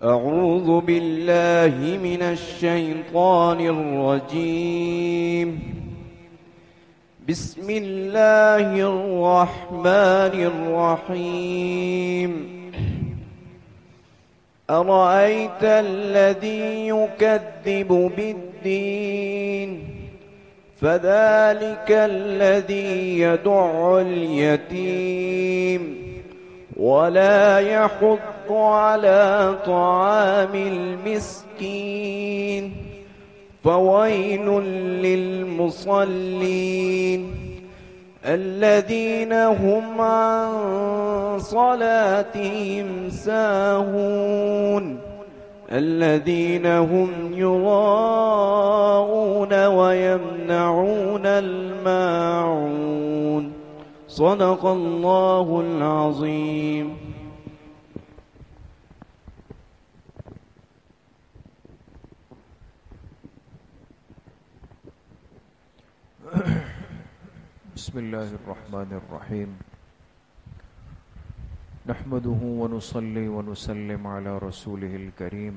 أعوذ بالله من الشيطان الرجيم. بسم الله الرحمن الرحيم. أرأيت الذي يكذب بالدين فذلك الذي يدع اليتيم ولا يحض على طعام المسكين فويل للمصلين الذين هم عن صلاتهم ساهون الذين هم يراءون ويمنعون الماعون. صدق الله العظيم. بسم الله الرحمن الرحيم. نحمده ونصلي ونسلم على رسوله الكريم.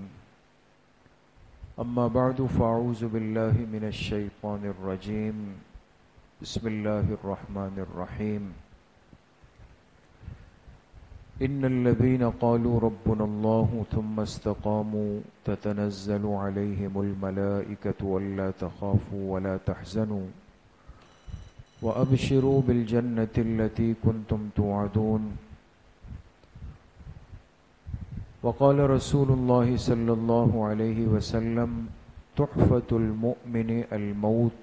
أما بعد فأعوذ بالله من الشيطان الرجيم. بسم الله الرحمن الرحيم. إن الذين قالوا ربنا الله ثم استقاموا تتنزل عليهم الملائكة ولا تخافوا ولا تحزنوا وأبشروا بالجنة التي كنتم توعدون. وقال رسول الله صلى الله عليه وسلم تحفة المؤمن الموت.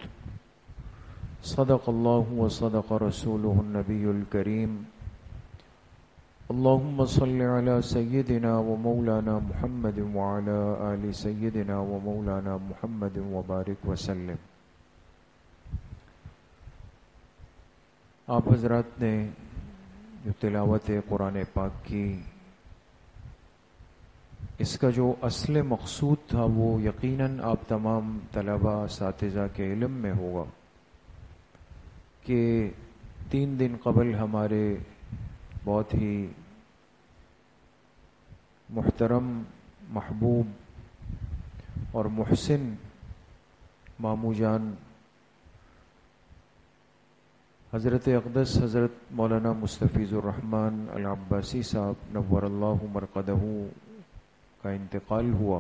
صدق الله وصدق رسوله النبي الكريم. اللهم صل على سيدنا ومولانا محمد وعلى آل سيدنا ومولانا محمد وبارك وسلم. آپ حضرات نے جو تلاوت قرآن پاک کی، اس کا جو اصل مقصود تھا وہ یقیناً آپ تمام طلبہ اساتذہ کے علم میں ہوگا کہ 3 دن قبل ہمارے بہت ہی محترم، محبوب اور محسن ماموں جان حضرت اقدس حضرت مولانا مستفیض الرحمن العباسی صاحب نور اللہ مرقدہ کا انتقال ہوا.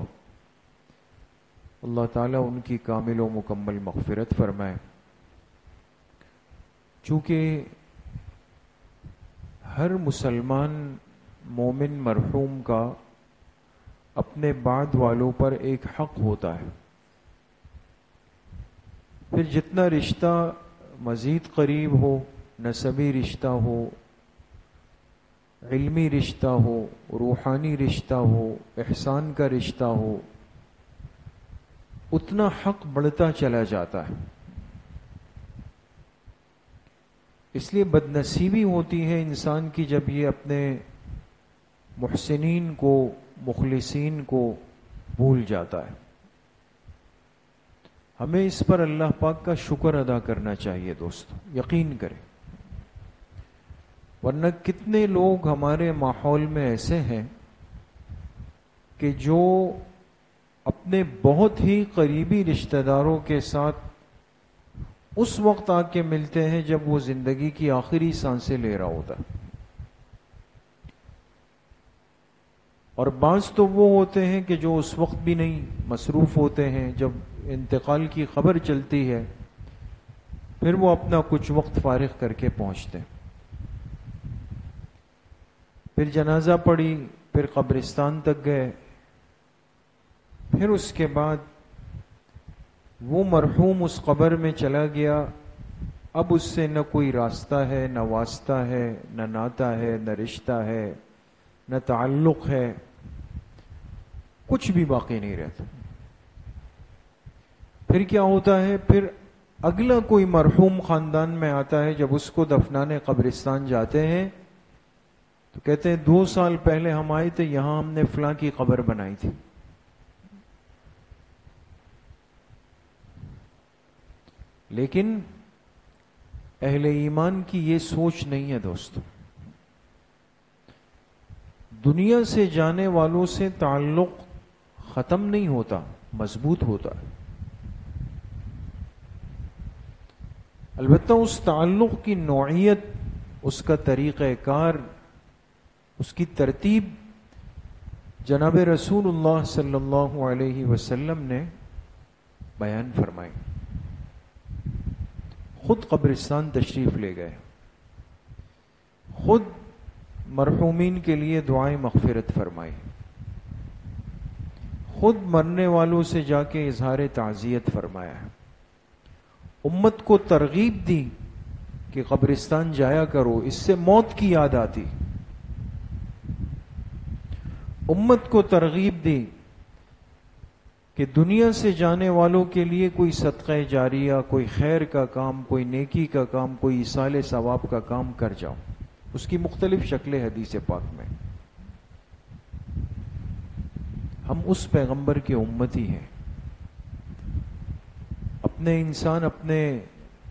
اللہ تعالیٰ ان کی کامل و مکمل مغفرت فرمائے. چونکہ ہر مسلمان مومن مرحوم کا اپنے بعد والوں پر ایک حق ہوتا ہے. پھر جتنا رشتہ مزید قریب ہو، نسبی رشتہ ہو، علمی رشتہ ہو، روحانی رشتہ ہو، احسان کا رشتہ ہو، اتنا حق بڑھتا چلا جاتا ہے. اس لیے بدنصیبی ہوتی ہے انسان کی جب یہ اپنے محسنین کو، مخلصین کو بھول جاتا ہے. ہمیں اس پر اللہ پاک کا شکر ادا کرنا چاہیے دوستو، یقین کریں. ورنہ کتنے لوگ ہمارے ماحول میں ایسے ہیں کہ جو اپنے بہت ہی قریبی رشتہ داروں کے ساتھ اس وقت آ کے ملتے ہیں جب وہ زندگی کی آخری سانسیں لے رہا ہوتا ہے. اور بعض تو وہ ہوتے ہیں کہ جو اس وقت بھی نہیں، مصروف ہوتے ہیں. جب انتقال کی خبر چلتی ہے پھر وہ اپنا کچھ وقت فارغ کر کے پہنچتے ہیں. پھر جنازہ پڑی، پھر قبرستان تک گئے، پھر اس کے بعد وہ مرحوم اس قبر میں چلا گیا. اب اس سے نہ کوئی راستہ ہے، نہ واسطہ ہے، نہ ناتا ہے، نہ رشتہ ہے، نہ تعلق ہے، کچھ بھی باقی نہیں رہتا. پھر کیا ہوتا ہے؟ پھر اگلا کوئی مرحوم خاندان میں آتا ہے. جب اس کو دفنانے قبرستان جاتے ہیں تو کہتے ہیں 2 سال پہلے ہم آئے تھے، یہاں ہم نے فلاں کی قبر بنائی تھی. لیکن اہل ایمان کی یہ سوچ نہیں ہے دوستو. دنیا سے جانے والوں سے تعلق ختم نہیں ہوتا، مضبوط ہوتا ہے۔ البتہ اس تعلق کی نوعیت، اس کا طریقہ کار، اس کی ترتیب جناب رسول اللہ صلی اللہ علیہ وسلم نے بیان فرمائی۔ خود قبرستان تشریف لے گئے، خود مرحومین کے لیے دعائیں مغفرت فرمائی، خود مرنے والوں سے جا کے اظہار تعزیت فرمایا ہے، امت کو ترغیب دی کہ قبرستان جایا کرو، اس سے موت کی یاد آتی، امت کو ترغیب دی کہ دنیا سے جانے والوں کے لیے کوئی صدقہ جاریہ، کوئی خیر کا کام، کوئی نیکی کا کام، کوئی ایصال ثواب کا کام کر جاؤ۔ اس کی مختلف شکلیں حدیث پاک میں۔ ہم اس پیغمبر کے امتی ہیں۔ اپنے انسان اپنے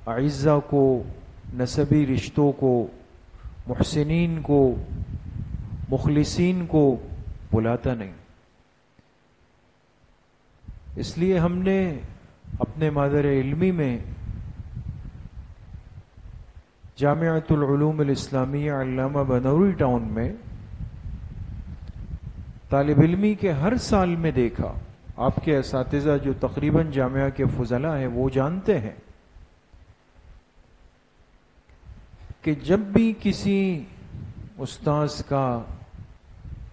اعزہ کو، نسبی رشتوں کو، محسنین کو، مخلصین کو بلاتا نہیں۔ اس لیے ہم نے اپنے مادر علمی میں جامعۃ العلوم الاسلامیہ علامہ بنوری ٹاؤن میں طالب علمی کے ہر سال میں دیکھا، آپ کے اساتذہ جو تقریباً جامعہ کے فضلاء ہیں وہ جانتے ہیں کہ جب بھی کسی استاذ کا،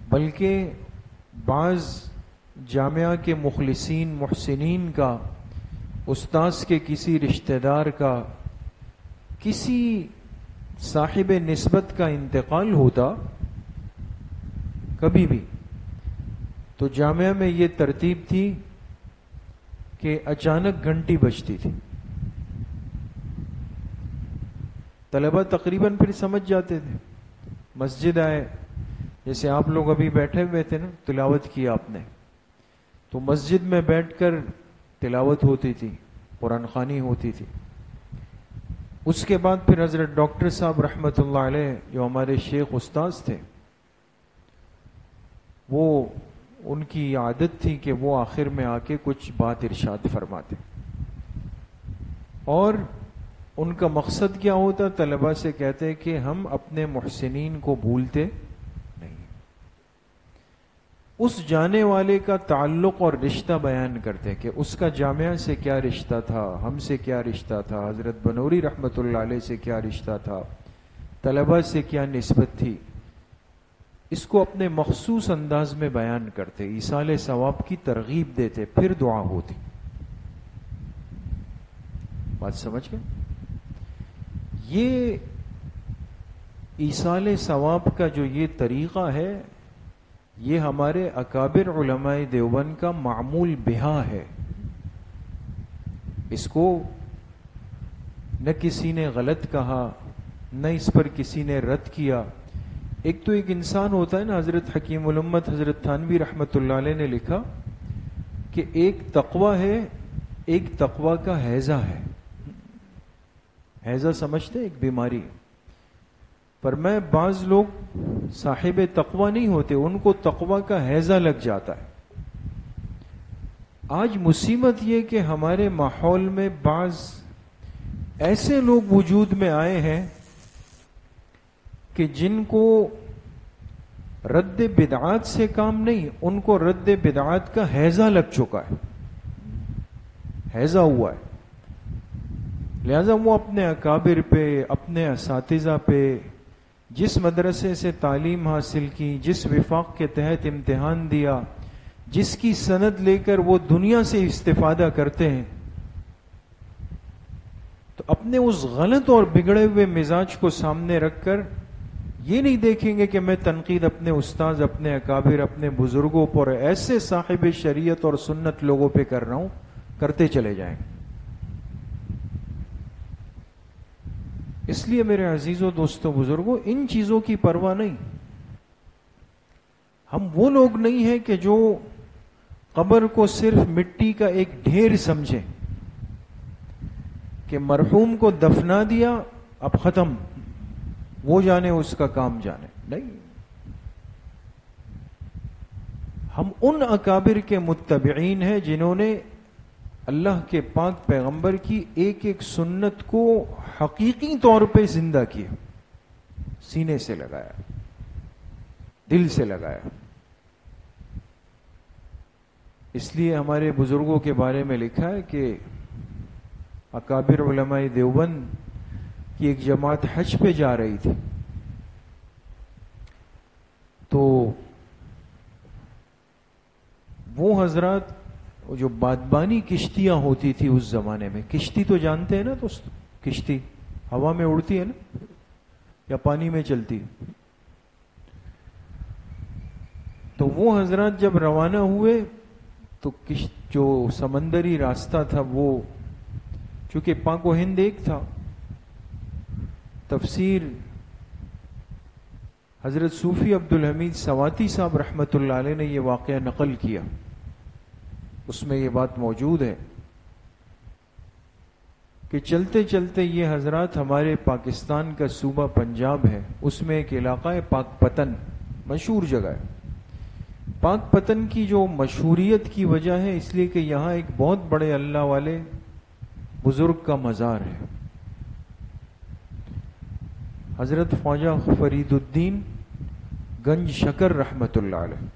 بلکہ بعض جامعہ کے مخلصین محسنین کا، استاذ کے کسی رشتہ دار کا، کسی صاحب نسبت کا انتقال ہوتا کبھی بھی، تو جامعہ میں یہ ترتیب تھی کہ اچانک گھنٹی بجتی تھی، طلبہ تقریباً پھر سمجھ جاتے تھے، مسجد آئے، جیسے آپ لوگ ابھی بیٹھے ہوئے تھے نا، تلاوت کی آپ نے، تو مسجد میں بیٹھ کر تلاوت ہوتی تھی، قرآن خوانی ہوتی تھی۔ اس کے بعد پھر حضرت ڈاکٹر صاحب رحمۃ اللہ علیہ جو ہمارے شیخ استاذ تھے، وہ ان کی عادت تھی کہ وہ آخر میں آ کے کچھ بات ارشاد فرماتے، اور ان کا مقصد کیا ہوتا، طلبہ سے کہتے کہ ہم اپنے محسنین کو بھولتے نہیں، اس جانے والے کا تعلق اور رشتہ بیان کرتے کہ اس کا جامعہ سے کیا رشتہ تھا، ہم سے کیا رشتہ تھا، حضرت بنوری رحمۃ اللہ علیہ سے کیا رشتہ تھا، طلبہ سے کیا نسبت تھی، اس کو اپنے مخصوص انداز میں بیان کرتے، ایصال ثواب کی ترغیب دیتے، پھر دعا ہوتی۔ بات سمجھ گئے؟ یہ ایصال ثواب کا جو یہ طریقہ ہے، یہ ہمارے اکابر علماء دیوبند کا معمول بہا ہے۔ اس کو نہ کسی نے غلط کہا، نہ اس پر کسی نے رد کیا۔ ایک تو ایک انسان ہوتا ہے نا، حضرت حکیم الامت حضرت تھانوی رحمۃ اللہ علیہ نے لکھا کہ ایک تقوی ہے، ایک تقوی کا ہیضہ ہے۔ ہیضہ سمجھتے، ایک بیماری، پر میں بعض لوگ صاحب تقوی نہیں ہوتے، ان کو تقوی کا ہیضہ لگ جاتا ہے۔ آج مصیبت یہ کہ ہمارے ماحول میں بعض ایسے لوگ وجود میں آئے ہیں کہ جن کو رد بدعات سے کام نہیں، ان کو رد بدعات کا ہیضہ لگ چکا ہے، ہیضہ ہوا ہے، لہذا وہ اپنے اکابر پہ، اپنے اساتذہ پہ، جس مدرسے سے تعلیم حاصل کی، جس وفاق کے تحت امتحان دیا، جس کی سند لے کر وہ دنیا سے استفادہ کرتے ہیں، تو اپنے اس غلط اور بگڑے ہوئے مزاج کو سامنے رکھ کر یہ نہیں دیکھیں گے کہ میں تنقید اپنے استاذ، اپنے اکابر، اپنے بزرگوں پر، ایسے صاحب شریعت اور سنت لوگوں پہ کر رہا ہوں، کرتے چلے جائیں گے۔ اس لیے میرے عزیزوں، دوستوں، بزرگوں، ان چیزوں کی پرواہ نہیں۔ ہم وہ لوگ نہیں ہیں کہ جو قبر کو صرف مٹی کا ایک ڈھیر سمجھیں کہ مرحوم کو دفنا دیا، اب ختم، وہ جانے اس کا کام جانے، نہیں۔ ہم ان اکابر کے متبعین ہیں جنہوں نے اللہ کے پاک پیغمبر کی ایک ایک سنت کو حقیقی طور پہ زندہ کیا، سینے سے لگایا، دل سے لگایا۔ اس لیے ہمارے بزرگوں کے بارے میں لکھا ہے کہ اکابر علماء دیوبند کی ایک جماعت حج پہ جا رہی تھی، تو وہ حضرات جو بادبانی کشتیاں ہوتی تھی اس زمانے میں، کشتی تو جانتے ہیں نا دوست، کشتی ہوا میں اڑتی ہے نا یا پانی میں چلتی ہے، تو وہ حضرات جب روانہ ہوئے تو جو سمندری راستہ تھا وہ چونکہ پاک و ہند ایک تھا، تفسیر حضرت صوفی عبدالحمید سواتی صاحب رحمۃ اللہ علیہ نے یہ واقعہ نقل کیا، اس میں یہ بات موجود ہے کہ چلتے چلتے یہ حضرات ہمارے پاکستان کا صوبہ پنجاب ہے، اس میں ایک علاقہ ہے پاک پتن، مشہور جگہ ہے۔ پاک پتن کی جو مشہوریت کی وجہ ہے اس لیے کہ یہاں ایک بہت بڑے اللہ والے بزرگ کا مزار ہے، حضرت خواجہ فرید الدین گنج شکر رحمت اللہ علیہ،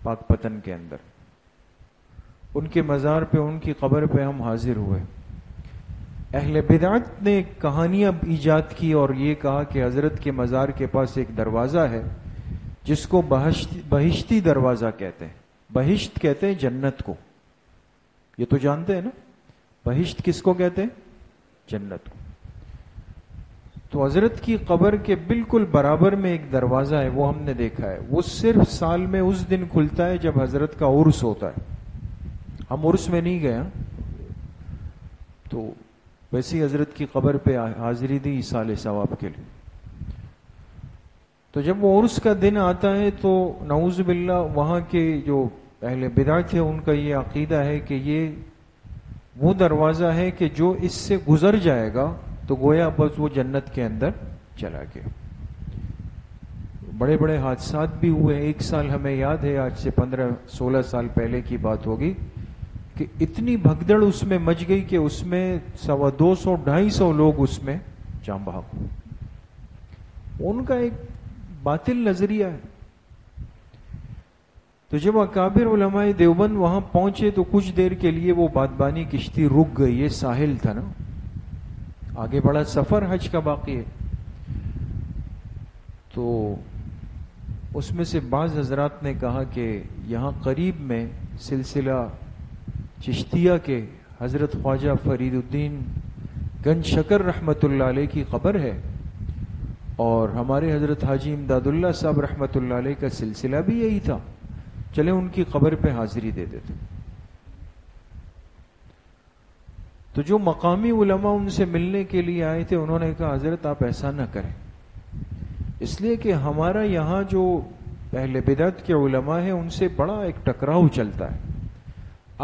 پاک پتن کے اندر ان کے مزار پہ، ان کی قبر پہ ہم حاضر ہوئے۔ اہل بدعت نے کہانیاں ایجاد کی اور یہ کہا کہ حضرت کے مزار کے پاس ایک دروازہ ہے جس کو بہشتی دروازہ کہتے ہیں۔ بہشت کہتے ہیں جنت کو، یہ تو جانتے ہیں نا، بہشت کس کو کہتے ہیں؟ جنت کو۔ تو حضرت کی قبر کے بالکل برابر میں ایک دروازہ ہے، وہ ہم نے دیکھا ہے، وہ صرف سال میں اس دن کھلتا ہے جب حضرت کا عرس ہوتا ہے۔ ہم عرس میں نہیں گئے، تو ویسے حضرت کی قبر پہ حاضری دی ایصال ثواب کے لیے۔ تو جب وہ عرس کا دن آتا ہے تو نعوذ باللہ وہاں کے جو اہل بدعت ہے ان کا یہ عقیدہ ہے کہ یہ وہ دروازہ ہے کہ جو اس سے گزر جائے گا تو گویا بس وہ جنت کے اندر چلا گیا۔ بڑے بڑے حادثات بھی ہوئے، ایک سال ہمیں یاد ہے، آج سے 15-16 سال پہلے کی بات ہوگی، کہ اتنی بھگدڑ اس میں مچ گئی کہ اس میں 250-250 لوگ اس میں جاں بحق ہوئے۔ ان کا ایک باطل نظریہ ہے۔ تو جب اکابر علماء دیوبند وہاں پہنچے تو کچھ دیر کے لیے وہ بادبانی کشتی رک گئی، یہ ساحل تھا نا، آگے بڑا سفر حج کا باقی ہے۔ تو اس میں سے بعض حضرات نے کہا کہ یہاں قریب میں سلسلہ چشتیہ کے حضرت خواجہ فرید الدین گنج شکر رحمت اللہ علیہ کی قبر ہے، اور ہمارے حضرت حاجی امداد اللہ صاحب رحمت اللہ علیہ کا سلسلہ بھی یہی تھا، چلے ان کی قبر پہ حاضری دے دیتے۔ تو جو مقامی علماء ان سے ملنے کے لیے آئے تھے انہوں نے کہا حضرت آپ ایسا نہ کریں، اس لیے کہ ہمارا یہاں جو اہل بدعت کے علماء ہیں ان سے بڑا ایک ٹکراؤ چلتا ہے۔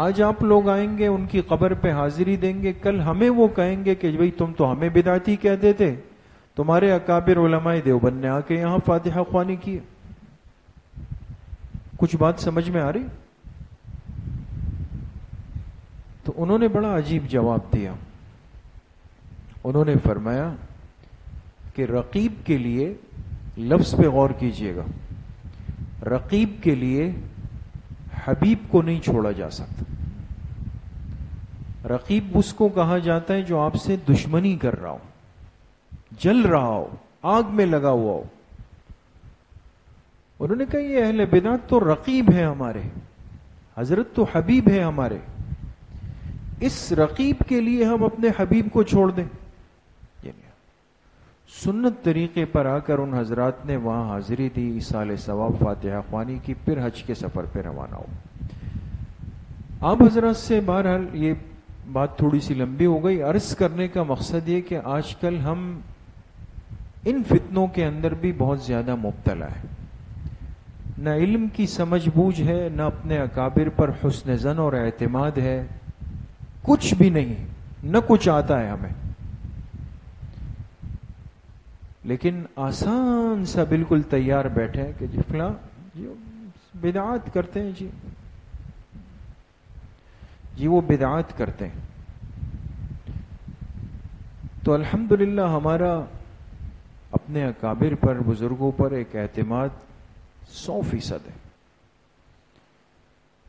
آج آپ لوگ آئیں گے ان کی قبر پہ حاضری دیں گے، کل ہمیں وہ کہیں گے کہ بھئی تم تو ہمیں بدعتی کہتے تھے، تمہارے اکابر علماء دیوبند نے آ کے یہاں فاتحہ خوانی کی۔ کچھ بات سمجھ میں آ رہی؟ تو انہوں نے بڑا عجیب جواب دیا، انہوں نے فرمایا کہ رقیب کے لیے، لفظ پہ غور کیجئے گا، رقیب کے لیے حبیب کو نہیں چھوڑا جا سکتا۔ رقیب اس کو کہا جاتا ہے جو آپ سے دشمنی کر رہا ہو، جل رہا ہو، آگ میں لگا ہوا ہو۔ انہوں نے کہا یہ اہل بدعت تو رقیب ہے ہمارے، حضرت تو حبیب ہے ہمارے، اس رقیب کے لیے ہم اپنے حبیب کو چھوڑ دیں؟ سنت طریقے پر آ کر ان حضرات نے وہاں حاضری دی، ایصال ثواب، فاتحہ خوانی کی، پھر حج کے سفر پہ روانہ ہو۔ آپ حضرات سے بہرحال یہ بات تھوڑی سی لمبی ہو گئی، عرض کرنے کا مقصد یہ کہ آج کل ہم ان فتنوں کے اندر بھی بہت زیادہ مبتلا ہے، نہ علم کی سمجھ بوجھ ہے، نہ اپنے اکابر پر حسن ظن اور اعتماد ہے، کچھ بھی نہیں، نہ کچھ آتا ہے ہمیں، لیکن آسان سا بالکل تیار بیٹھے کہ جی فلاں بدعات کرتے ہیں جی وہ بدعات کرتے ہیں. تو الحمدللہ ہمارا اپنے اکابر پر، بزرگوں پر ایک اعتماد 100% ہے.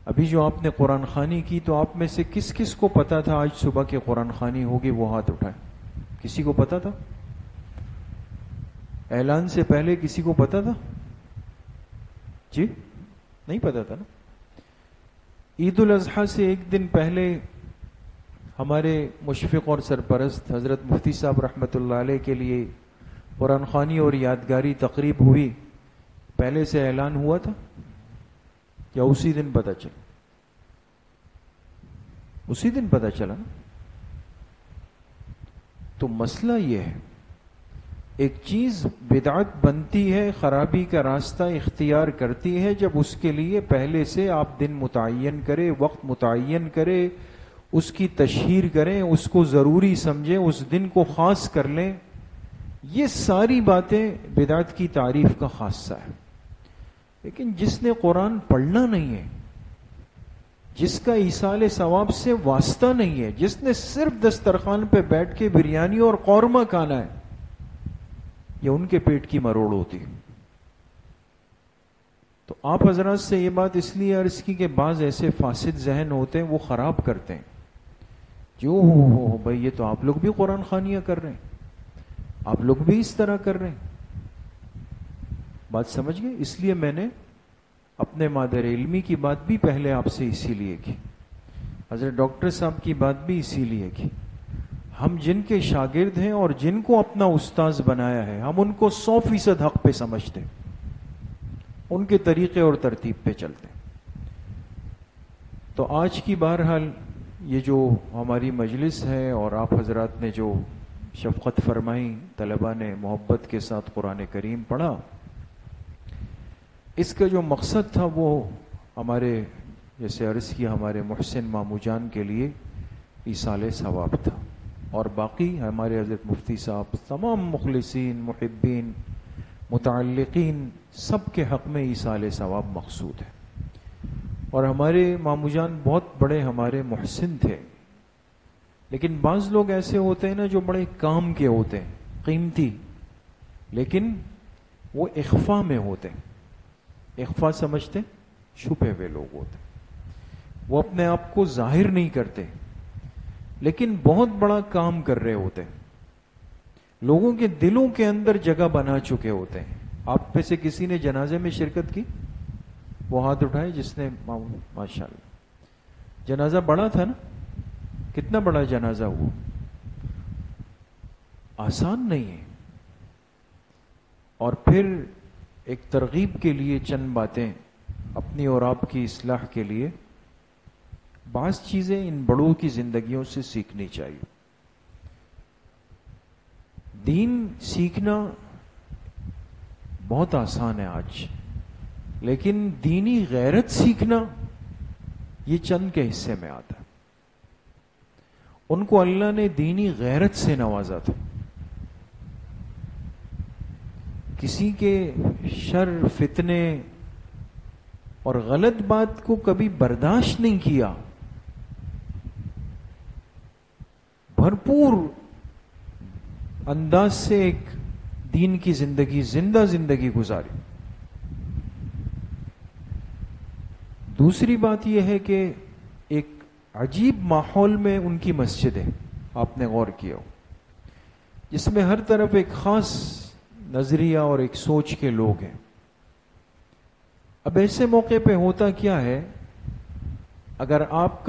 ابھی جو آپ نے قرآن خوانی کی تو آپ میں سے کس کس کو پتا تھا آج صبح کے قرآن خوانی ہوگی؟ وہ ہاتھ اٹھائے. کسی کو پتا تھا؟ اعلان سے پہلے کسی کو پتا تھا؟ جی نہیں پتا تھا نا. عید الاضحیٰ سے ایک دن پہلے ہمارے مشفق اور سرپرست حضرت مفتی صاحب رحمۃ اللہ علیہ کے لیے قرآن خوانی اور یادگاری تقریب ہوئی. پہلے سے اعلان ہوا تھا یا اسی دن پتا چلا؟ اسی دن پتا چلا نا. تو مسئلہ یہ ہے، ایک چیز بدعت بنتی ہے، خرابی کا راستہ اختیار کرتی ہے جب اس کے لیے پہلے سے آپ دن متعین کرے، وقت متعین کرے، اس کی تشہیر کریں، اس کو ضروری سمجھیں، اس دن کو خاص کر لیں. یہ ساری باتیں بدعت کی تعریف کا خاصہ ہے. لیکن جس نے قرآن پڑھنا نہیں ہے، جس کا ایصال ثواب سے واسطہ نہیں ہے، جس نے صرف دسترخوان پہ بیٹھ کے بریانی اور قورمہ کھانا ہے، یہ ان کے پیٹ کی مروڑ ہوتی. تو آپ حضرات سے یہ بات اس لیے عرض کی کہ بعض ایسے فاسد ذہن ہوتے ہیں، وہ خراب کرتے ہیں. جو ہو بھائی یہ تو آپ لوگ بھی قرآن خوانیاں کر رہے ہیں، آپ لوگ بھی اس طرح کر رہے ہیں. بات سمجھ گئے؟ اس لیے میں نے اپنے مادر علمی کی بات بھی پہلے آپ سے اسی لیے کی، حضرت ڈاکٹر صاحب کی بات بھی اسی لیے کی. ہم جن کے شاگرد ہیں اور جن کو اپنا استاذ بنایا ہے، ہم ان کو 100% حق پہ سمجھتے، ان کے طریقے اور ترتیب پہ چلتے. تو آج کی بہرحال یہ جو ہماری مجلس ہے اور آپ حضرات نے جو شفقت فرمائی، طلباء نے محبت کے ساتھ قرآن کریم پڑھا، اس کا جو مقصد تھا وہ ہمارے جیسے عرض کیا ہمارے محسن مامو جان کے لیے ایصال ثواب تھا، اور باقی ہمارے حضرت مفتی صاحب تمام مخلصین، محبین، متعلقین سب کے حق میں ایصال ثواب مقصود ہے. اور ہمارے مامو جان بہت بڑے ہمارے محسن تھے، لیکن بعض لوگ ایسے ہوتے ہیں نا جو بڑے کام کے ہوتے ہیں، قیمتی، لیکن وہ اخفا میں ہوتے ہیں. اخفا سمجھتے؟ چھپے ہوئے لوگ ہوتے ہیں. وہ اپنے آپ کو ظاہر نہیں کرتے لیکن بہت بڑا کام کر رہے ہوتے ہیں، لوگوں کے دلوں کے اندر جگہ بنا چکے ہوتے ہیں. آپ میں سے کسی نے جنازے میں شرکت کی؟ وہ ہاتھ اٹھائے جس نے. ماشاءاللہ. جنازہ بڑا تھا نا؟ کتنا بڑا جنازہ ہوا؟ آسان نہیں ہے. اور پھر ایک ترغیب کے لیے چند باتیں اپنی اور آپ کی اصلاح کے لیے، بعض چیزیں ان بڑوں کی زندگیوں سے سیکھنی چاہیے. دین سیکھنا بہت آسان ہے آج، لیکن دینی غیرت سیکھنا یہ چند کے حصے میں آتا ہے. ان کو اللہ نے دینی غیرت سے نوازا تھا. کسی کے شر، فتنے اور غلط بات کو کبھی برداشت نہیں کیا، بھرپور انداز سے ایک دین کی زندگی، زندہ زندگی گزاری. دوسری بات یہ ہے کہ ایک عجیب ماحول میں ان کی مسجد ہے، آپ نے غور کیا ہو، جس میں ہر طرف ایک خاص نظریہ اور ایک سوچ کے لوگ ہیں. اب ایسے موقع پہ ہوتا کیا ہے، اگر آپ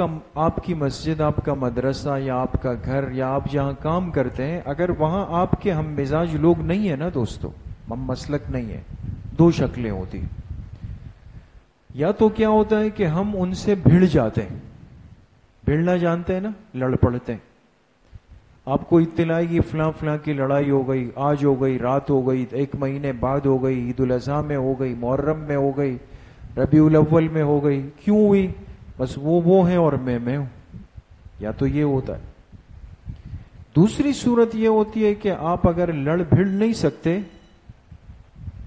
کی مسجد، آپ کا مدرسہ یا آپ کا گھر یا آپ جہاں کام کرتے ہیں، اگر وہاں آپ کے ہم مزاج لوگ نہیں ہیں نا دوستو، ہم مسلک نہیں ہے، دو شکلیں ہوتی. یا تو کیا ہوتا ہے کہ ہم ان سے بھیڑ جاتے ہیں، بھیڑنا جانتے ہیں نا، لڑ پڑتے ہیں. آپ کو اطلاع آئے گی فلاں فلاں کی لڑائی ہو گئی، آج ہو گئی، رات ہو گئی، 1 مہینے بعد ہو گئی، عید الاضحیٰ میں ہو گئی، محرم میں ہو گئی، ربیع الاول میں ہو گئی. کیوں ہوئی؟ بس وہ ہیں اور میں ہوں. یا تو یہ ہوتا ہے. دوسری صورت یہ ہوتی ہے کہ آپ اگر لڑ بھیڑ نہیں سکتے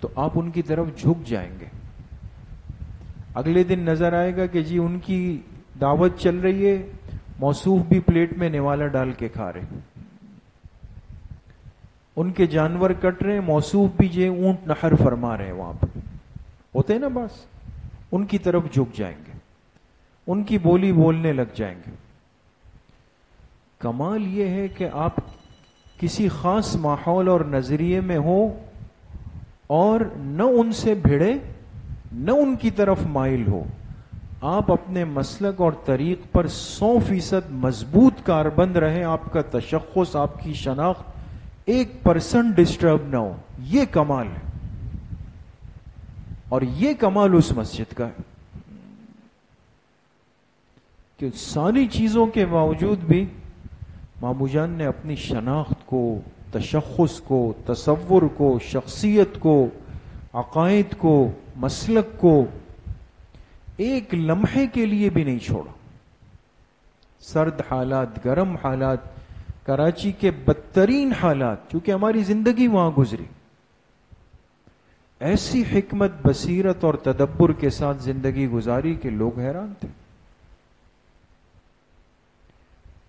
تو آپ ان کی طرف جھک جائیں گے. اگلے دن نظر آئے گا کہ جی ان کی دعوت چل رہی ہے، موصوف بھی پلیٹ میں نوالا ڈال کے کھا رہے، ان کے جانور کٹ رہے ہیں، موصوف بھی جو اونٹ نحر فرما رہے ہیں، وہاں پہ ہوتے ہیں نا بس، ان کی طرف جھک جائیں گے، ان کی بولی بولنے لگ جائیں گے۔ کمال یہ ہے کہ آپ کسی خاص ماحول اور نظریے میں ہو اور نہ ان سے بھیڑے نہ ان کی طرف مائل ہو، آپ اپنے مسلک اور طریق پر 100% مضبوط کاربند رہیں، آپ کا تشخص، آپ کی شناخت 1% ڈسٹرب نہ ہو، یہ کمال ہے، اور یہ کمال اس مسجد کا ہے کہ ساری چیزوں کے باوجود بھی مامو جان نے اپنی شناخت کو، تشخص کو، تصور کو، شخصیت کو، عقائد کو، مسلک کو ایک لمحے کے لیے بھی نہیں چھوڑا۔ سرد حالات، گرم حالات، کراچی کے بدترین حالات، چونکہ ہماری زندگی وہاں گزری، ایسی حکمت، بصیرت اور تدبر کے ساتھ زندگی گزاری کہ لوگ حیران تھے۔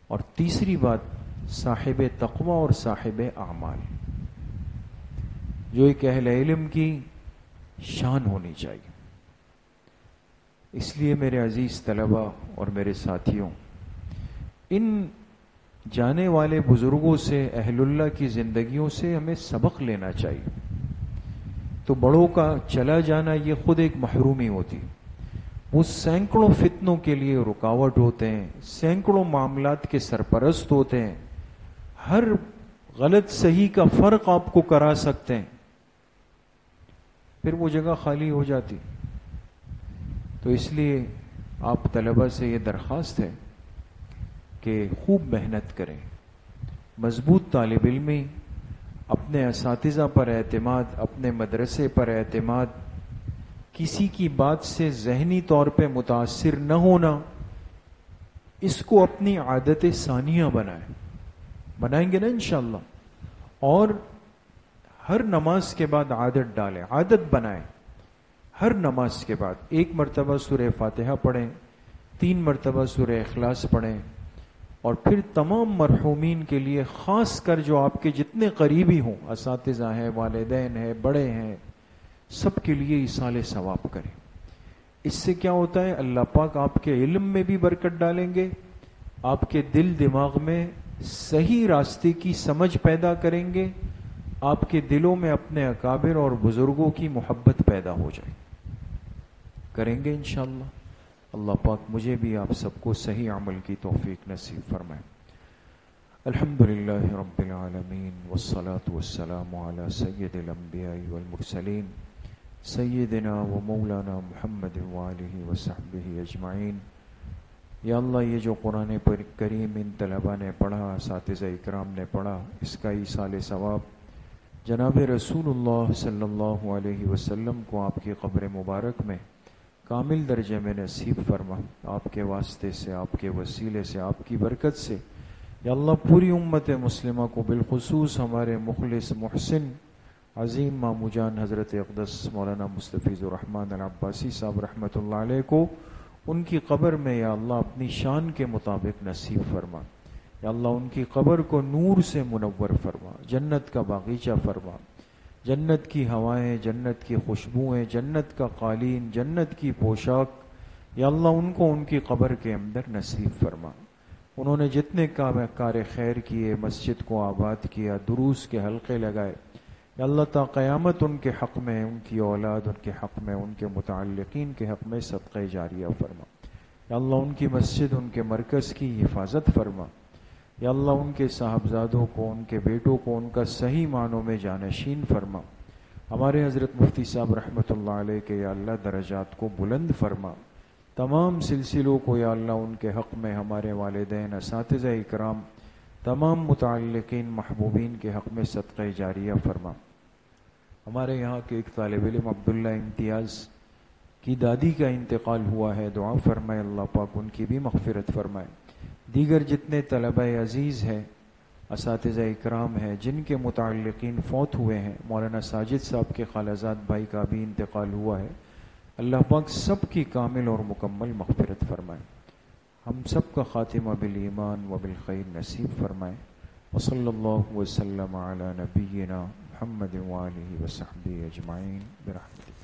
اور تیسری بات، صاحب تقوی اور صاحب اعمال، جو ایک اہل علم کی شان ہونی چاہیے۔ اس لیے میرے عزیز طلباء اور میرے ساتھیوں، ان جانے والے بزرگوں سے، اہل اللہ کی زندگیوں سے ہمیں سبق لینا چاہیے۔ تو بڑوں کا چلا جانا یہ خود ایک محرومی ہوتی، وہ سینکڑوں فتنوں کے لیے رکاوٹ ہوتے ہیں، سینکڑوں معاملات کے سرپرست ہوتے ہیں، ہر غلط صحیح کا فرق آپ کو کرا سکتے ہیں، پھر وہ جگہ خالی ہو جاتی۔ تو اس لیے آپ طلبہ سے یہ درخواست ہے کہ خوب محنت کریں، مضبوط طالب علمی، اپنے اساتذہ پر اعتماد، اپنے مدرسے پر اعتماد، کسی کی بات سے ذہنی طور پہ متاثر نہ ہونا، اس کو اپنی عادت ثانیہ بنائیں گے نا انشاءاللہ، اور ہر نماز کے بعد عادت ڈالیں، عادت بنائیں، ہر نماز کے بعد 1 مرتبہ سورہ فاتحہ پڑھیں، 3 مرتبہ سورہ اخلاص پڑھیں، اور پھر تمام مرحومین کے لیے، خاص کر جو آپ کے جتنے قریبی ہوں، اساتذہ ہیں، والدین ہیں، بڑے ہیں، سب کے لیے ایصال ثواب کریں۔ اس سے کیا ہوتا ہے، اللہ پاک آپ کے علم میں بھی برکت ڈالیں گے، آپ کے دل دماغ میں صحیح راستے کی سمجھ پیدا کریں گے، آپ کے دلوں میں اپنے اکابر اور بزرگوں کی محبت پیدا ہو جائے، کریں گے انشاءاللہ۔ اللہ پاک مجھے بھی آپ سب کو صحیح عمل کی توفیق نصیب فرمائے۔ الحمدللہ رب العالمین، والصلاة والسلام علی سید الانبیاء والمرسلین، سیدنا و مولانا محمد وآلہ وصحبہ اجمعین۔ یا اللہ، یہ جو قرآن کریم ان طلباء نے پڑھا، اساتذہ اکرام نے پڑھا، اس کا ایصال ثواب جناب رسول اللہ صلی اللہ علیہ وسلم کو آپ کی قبر مبارک میں کامل درجے میں نصیب فرما، آپ کے واسطے سے، آپ کے وسیلے سے، آپ کی برکت سے۔ یا اللہ، پوری امت مسلمہ کو، بالخصوص ہمارے مخلص محسن عظیم مامو جان حضرت اقدس مولانا مستفیض الرحمن العباسی صاحب رحمۃ اللہ علیہ کو، ان کی قبر میں یا اللہ اپنی شان کے مطابق نصیب فرما۔ یا اللہ، ان کی قبر کو نور سے منور فرما، جنت کا باغیچہ فرما، جنت کی ہوائیں، جنت کی خوشبوئیں، جنت کا قالین، جنت کی پوشاک، یا اللہ ان کو ان کی قبر کے اندر نصیب فرما۔ انہوں نے جتنے کار خیر کیے، مسجد کو آباد کیا، دروس کے حلقے لگائے، یا اللہ تا قیامت ان کے حق میں، ان کی اولاد ان کے حق میں، ان کے متعلقین کے حق میں صدقہ جاریہ فرما۔ یا اللہ ان کی مسجد، ان کے مرکز کی حفاظت فرما۔ یا اللہ ان کے صاحبزادوں کو، ان کے بیٹوں کو، ان کا صحیح معنوں میں جانشین فرما۔ ہمارے حضرت مفتی صاحب رحمۃ اللہ علیہ کے یا اللہ درجات کو بلند فرما۔ تمام سلسلوں کو یا اللہ ان کے حق میں، ہمارے والدین، اساتذہ اکرام، تمام متعلقین محبوبین کے حق میں صدقہ جاریہ فرما۔ ہمارے یہاں کے ایک طالب علم عبداللہ امتیاز کی دادی کا انتقال ہوا ہے، دعا فرمائے اللہ پاک ان کی بھی مغفرت فرمائے۔ دیگر جتنے طلبہ عزیز ہیں، اساتذہ اکرام ہیں، جن کے متعلقین فوت ہوئے ہیں، مولانا ساجد صاحب کے خالہ زاد بھائی کا بھی انتقال ہوا ہے، اللہ پاک سب کی کامل اور مکمل مغفرت فرمائے، ہم سب کا خاتمہ بالایمان و بالخیر نصیب فرمائے۔ وصلی اللہ وسلم علی نبینا محمد وآلہ وصحبہ اجمعین برحمتہ۔